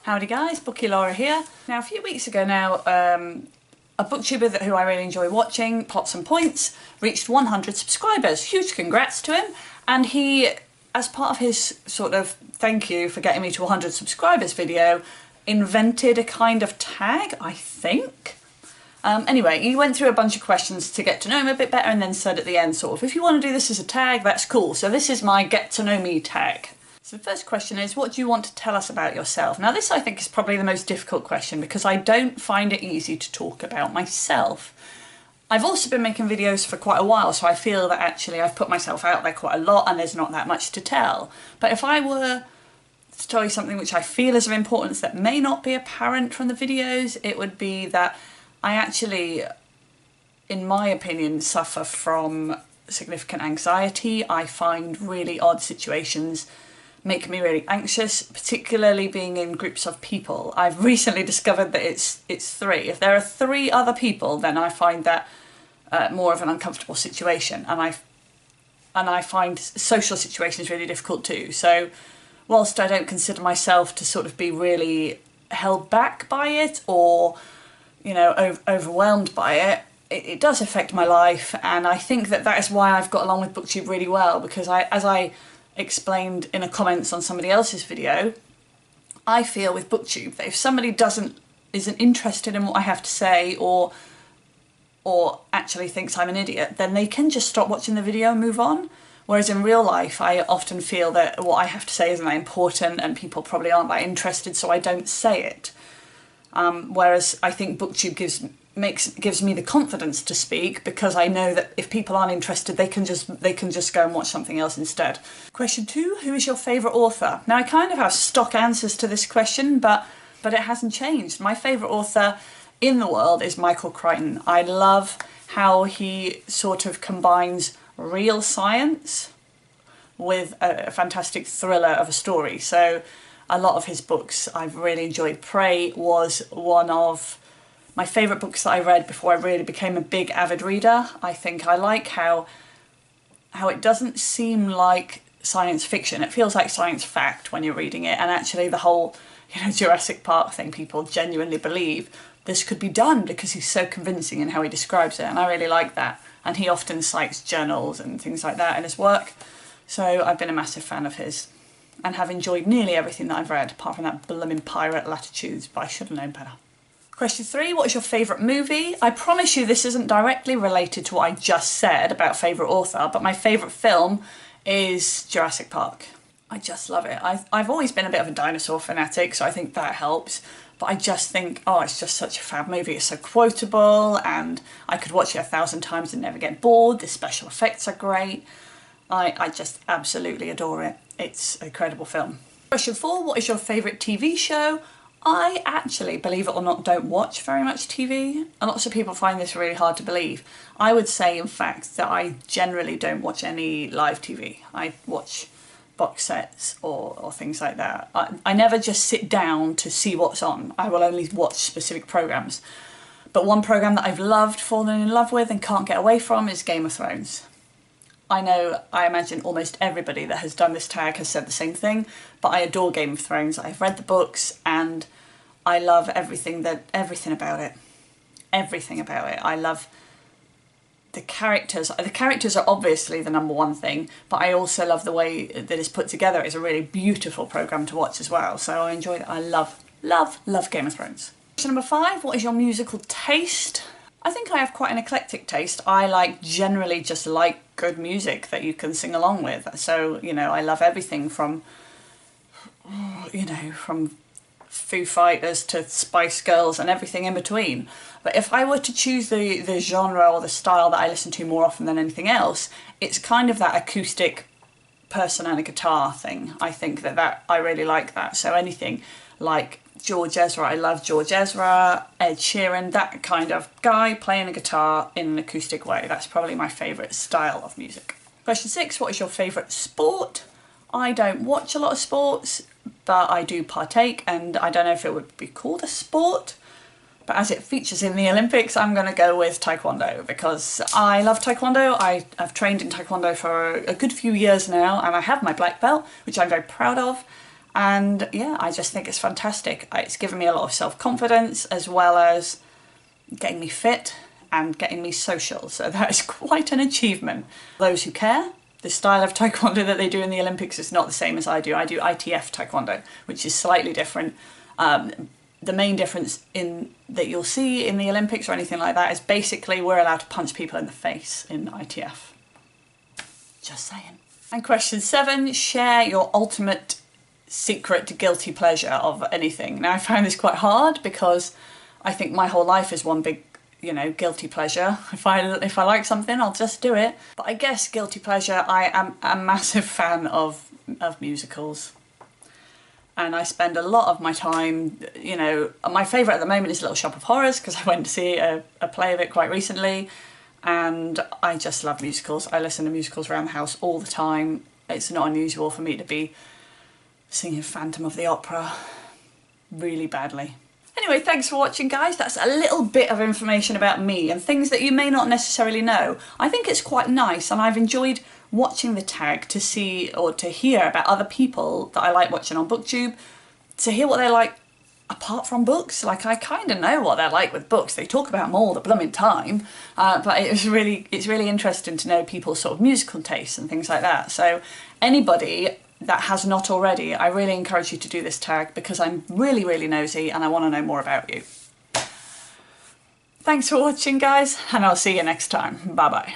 Howdy guys, Bookie Laura here. Now a few weeks ago now, a booktuber who I really enjoy watching, Plots and Points, reached 100 subscribers. Huge congrats to him. And he, as part of his sort of thank you for getting me to 100 subscribers video, invented a kind of tag, I think. Anyway, he went through a bunch of questions to get to know him a bit better and then said at the end sort of, if you want to do this as a tag, that's cool. So this is my get to know me tag. So the first question is, what do you want to tell us about yourself? Now this I think is probably the most difficult question because I don't find it easy to talk about myself. I've also been making videos for quite a while, so I feel that actually I've put myself out there quite a lot and there's not that much to tell. But if I were to tell you something which I feel is of importance that may not be apparent from the videos, it would be that I actually, in my opinion, suffer from significant anxiety. I find really odd situations make me really anxious, particularly being in groups of people. I've recently discovered that it's three. If there are three other people, then I find that more of an uncomfortable situation, and I find social situations really difficult too. So whilst I don't consider myself to sort of be really held back by it or, you know, overwhelmed by it, it does affect my life, and I think that that is why I've got along with BookTube really well, because as I explained in a comments on somebody else's video, I feel with BookTube that if somebody isn't interested in what I have to say or actually thinks I'm an idiot, then they can just stop watching the video and move on. Whereas in real life, I often feel that what I have to say isn't that important and people probably aren't that interested, so I don't say it. Whereas I think BookTube gives me the confidence to speak because I know that if people aren't interested, they can just go and watch something else instead. Question 2, who is your favourite author? Now I kind of have stock answers to this question, but it hasn't changed. My favourite author in the world is Michael Crichton. I love how he sort of combines real science with a fantastic thriller of a story. So a lot of his books I've really enjoyed. Prey was one of my favourite books that I read before I really became a big avid reader. I think I like how it doesn't seem like science fiction. It feels like science fact when you're reading it, and actually the whole, you know, Jurassic Park thing, people genuinely believe this could be done because he's so convincing in how he describes it, and I really like that. And he often cites journals and things like that in his work, so I've been a massive fan of his and have enjoyed nearly everything that I've read, apart from that blooming pirate Latitudes, but I should have known better. Question 3, what is your favourite movie? I promise you this isn't directly related to what I just said about favourite author, but my favourite film is Jurassic Park. I just love it. I've always been a bit of a dinosaur fanatic, so I think that helps. But I just think, oh, it's just such a fab movie. It's so quotable, and I could watch it 1,000 times and never get bored. The special effects are great. I just absolutely adore it. It's an incredible film. Question 4, what is your favourite TV show? I actually, believe it or not, don't watch very much TV, and lots of people find this really hard to believe. I would say, in fact, that I generally don't watch any live TV. I watch box sets or things like that. I never just sit down to see what's on. I will only watch specific programmes. But one programme that I've loved, fallen in love with and can't get away from is Game of Thrones. I imagine almost everybody that has done this tag has said the same thing, but I adore Game of Thrones. I've read the books and I love everything about it. Everything about it. I love the characters. The characters are obviously the number one thing, but I also love the way that it's put together. It's a really beautiful programme to watch as well, so I enjoy it. I love Game of Thrones. Question number 5, what is your musical taste? I think I have quite an eclectic taste. I generally just like good music that you can sing along with. So, you know, I love everything from, you know, from Foo Fighters to Spice Girls and everything in between. But if I were to choose the genre or the style that I listen to more often than anything else, it's kind of that acoustic person and a guitar thing. I think that I really like that. So anything like George Ezra, I love George Ezra, Ed Sheeran, that kind of guy playing a guitar in an acoustic way. That's probably my favourite style of music. Question 6, what is your favourite sport? I don't watch a lot of sports, but I do partake, and I don't know if it would be called a sport, but as it features in the Olympics, I'm going to go with Taekwondo because I love Taekwondo. I've trained in Taekwondo for a good few years now, and I have my black belt, which I'm very proud of. And yeah, I just think it's fantastic. It's given me a lot of self-confidence as well as getting me fit and getting me social. So that is quite an achievement. Those who care, the style of taekwondo that they do in the Olympics is not the same as I do. I do ITF taekwondo, which is slightly different. The main difference that you'll see in the Olympics or anything like that is basically we're allowed to punch people in the face in ITF. Just saying. And question 7, share your ultimate secret guilty pleasure of anything. Now I found this quite hard because I think my whole life is one big, you know, guilty pleasure. If I like something, I'll just do it. But I guess guilty pleasure, I am a massive fan of musicals. And I spend a lot of my time, you know, my favourite at the moment is Little Shop of Horrors because I went to see a play of it quite recently, and I just love musicals. I listen to musicals around the house all the time. It's not unusual for me to be singing Phantom of the Opera really badly. Anyway, thanks for watching, guys. That's a little bit of information about me and things that you may not necessarily know. I think it's quite nice, and I've enjoyed watching the tag to see or to hear about other people that I like watching on BookTube, to hear what they're like apart from books. Like, I kind of know what they're like with books. They talk about them all the blooming time, but it's really interesting to know people's sort of musical tastes and things like that. So anybody that has not already, I really encourage you to do this tag because I'm really nosy and I want to know more about you. Thanks for watching, guys, and I'll see you next time. Bye bye.